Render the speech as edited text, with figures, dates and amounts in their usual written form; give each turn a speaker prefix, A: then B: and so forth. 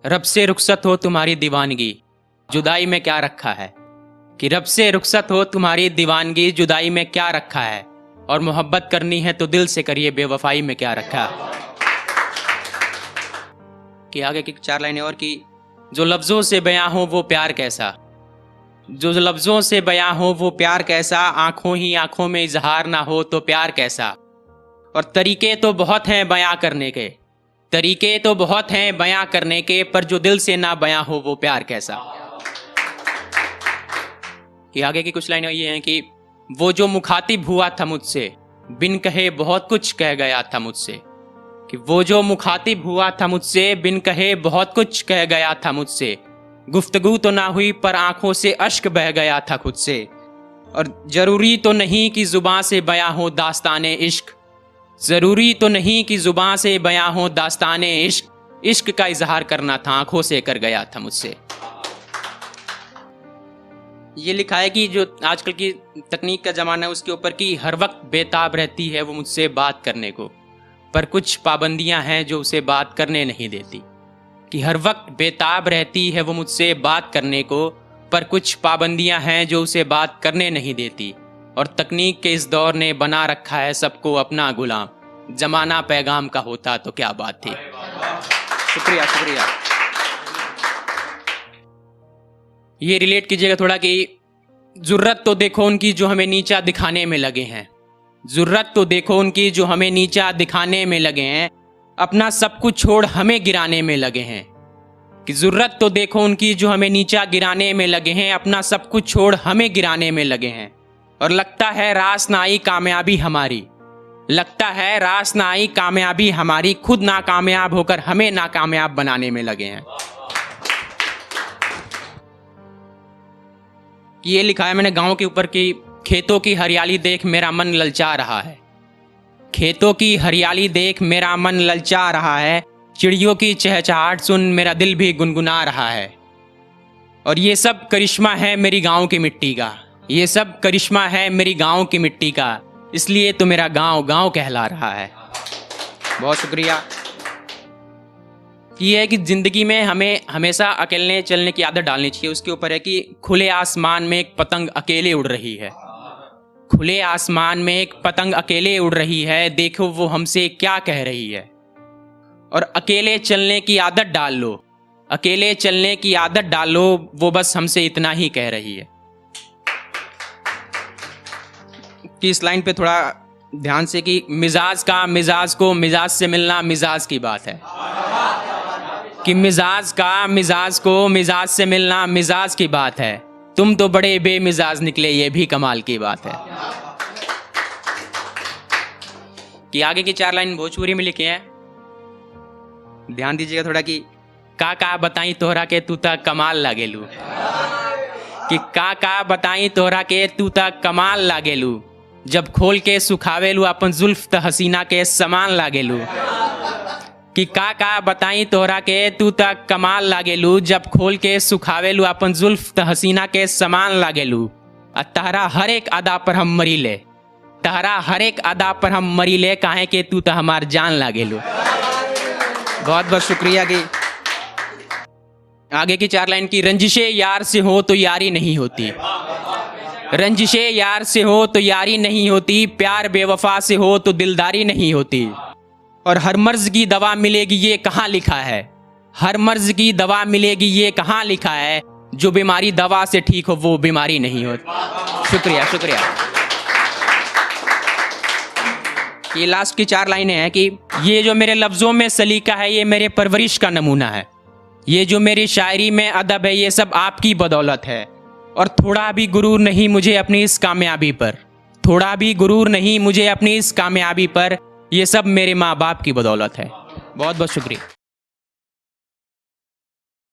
A: रब से रुखसत हो तुम्हारी दीवानगी, जुदाई में क्या रखा है। कि रब से रुखसत हो तुम्हारी दीवानगी, जुदाई में क्या रखा है। और मोहब्बत करनी है तो दिल से करिए, बेवफाई में क्या रखा है। कि आगे की 4 लाइनें और कि जो लफ्ज़ों से बयां हो वो प्यार कैसा, जो लफ्ज़ों से बयां हो वो प्यार कैसा। आंखों ही आंखों में इजहार ना हो तो प्यार कैसा। और तरीके तो बहुत हैं बयां करने के, तरीके तो बहुत हैं बयां करने के, पर जो दिल से ना बयां हो वो प्यार कैसा। कि आगे की कुछ लाइनें ये हैं कि वो जो मुखातिब हुआ था मुझसे, बिन कहे बहुत कुछ कह गया था मुझसे। कि वो जो मुखातिब हुआ था मुझसे, बिन कहे बहुत कुछ कह गया था मुझसे। गुफ्तगू तो ना हुई पर आंखों से अश्क बह गया था खुद से। और जरूरी तो नहीं कि जुबां से बयां हो दास्ताने इश्क, जरूरी तो नहीं कि जुबां से बयां हो दास्ताने इश्क। इश्क का इजहार करना था आंखों से कर गया था मुझसे। ये लिखा है कि जो आजकल की तकनीक का ज़माना है उसके ऊपर कि हर वक्त बेताब रहती है वो मुझसे बात करने को, पर कुछ पाबंदियां हैं जो उसे बात करने नहीं देती। कि हर वक्त बेताब रहती है वो मुझसे बात करने को, पर कुछ पाबंदियां हैं जो उसे बात करने नहीं देती। और तकनीक के इस दौर ने बना रखा है सबको अपना गुलाम, जमाना पैगाम का होता तो क्या बात थी। शुक्रिया शुक्रिया। ये रिलेट कीजिएगा थोड़ा कि जुर्रत तो देखो उनकी जो हमें नीचा दिखाने में लगे हैं, जुर्रत तो देखो उनकी जो हमें नीचा दिखाने में लगे हैं, अपना सब कुछ छोड़ हमें गिराने में लगे हैं। कि जुर्रत तो देखो उनकी जो हमें नीचा गिराने में लगे हैं, अपना सब कुछ छोड़ हमें गिराने में लगे हैं। और लगता है रास ना आई कामयाबी हमारी, लगता है रास ना आई कामयाबी हमारी, खुद नाकामयाब होकर हमें नाकामयाब बनाने में लगे हैं। ये लिखा है मैंने गांव के ऊपर कि खेतों की हरियाली देख मेरा मन ललचा रहा है, खेतों की हरियाली देख मेरा मन ललचा रहा है। चिड़ियों की चहचहाहट सुन मेरा दिल भी गुनगुना रहा है। और ये सब करिश्मा है मेरी गांव की मिट्टी का, ये सब करिश्मा है मेरी गांव की मिट्टी का, इसलिए तो मेरा गांव गांव कहला रहा है। बहुत शुक्रिया। ये है कि ज़िंदगी में हमें हमेशा अकेले चलने की आदत डालनी चाहिए। उसके ऊपर है कि खुले आसमान में एक पतंग अकेले उड़ रही है, खुले आसमान में एक पतंग अकेले उड़ रही है, देखो वो हमसे क्या कह रही है। और अकेले चलने की आदत डाल लो, अकेले चलने की आदत डाल लो, वो बस हमसे इतना ही कह रही है। कि इस लाइन पे थोड़ा ध्यान से कि मिजाज का मिजाज को मिजाज से मिलना मिजाज की बात है। कि मिजाज का मिजाज को मिजाज से मिलना मिजाज की बात है, तुम तो बड़े बेमिजाज निकले ये भी कमाल की बात है। कि आगे की 4 लाइन भोजपुरी में लिखे हैं, ध्यान दीजिएगा थोड़ा कि का बताई तोहरा के तू तक कमाल लागेलू। कि का बताई तोहरा के तू तक कमाल लागेलू, जब खोल के सुखावेलू अपन जुल्फ त हसीना के समान लागेलू। कि का बताई तोहरा के तू तक कमाल लागेलू, जब खोल के सुखावेलू अपन जुल्फ त हसीना के समान लागेलू। तहरा हर एक अदा पर हम मरी ले, तहरा हर एक अदा पर हम मरी ले, काहे के तू तो हमार जान लागेलू। बहुत बहुत शुक्रिया। की आगे की 4 लाइन की रंजिशे यार से हो तो यारी नहीं होती, रंजिशे यार से हो तो यारी नहीं होती, प्यार बेवफा से हो तो दिलदारी नहीं होती। और हर मर्ज की दवा मिलेगी ये कहाँ लिखा है, हर मर्ज की दवा मिलेगी ये कहाँ लिखा है, जो बीमारी दवा से ठीक हो वो बीमारी नहीं होती। शुक्रिया शुक्रिया। ये लास्ट की 4 लाइनें हैं कि ये जो मेरे लफ्ज़ों में सलीका है ये मेरे परवरिश का नमूना है, ये जो मेरी शायरी में अदब है ये सब आपकी बदौलत है। और थोड़ा भी गुरूर नहीं मुझे अपनी इस कामयाबी पर, थोड़ा भी गुरूर नहीं मुझे अपनी इस कामयाबी पर, ये सब मेरे माँ बाप की बदौलत है। बहुत बहुत शुक्रिया।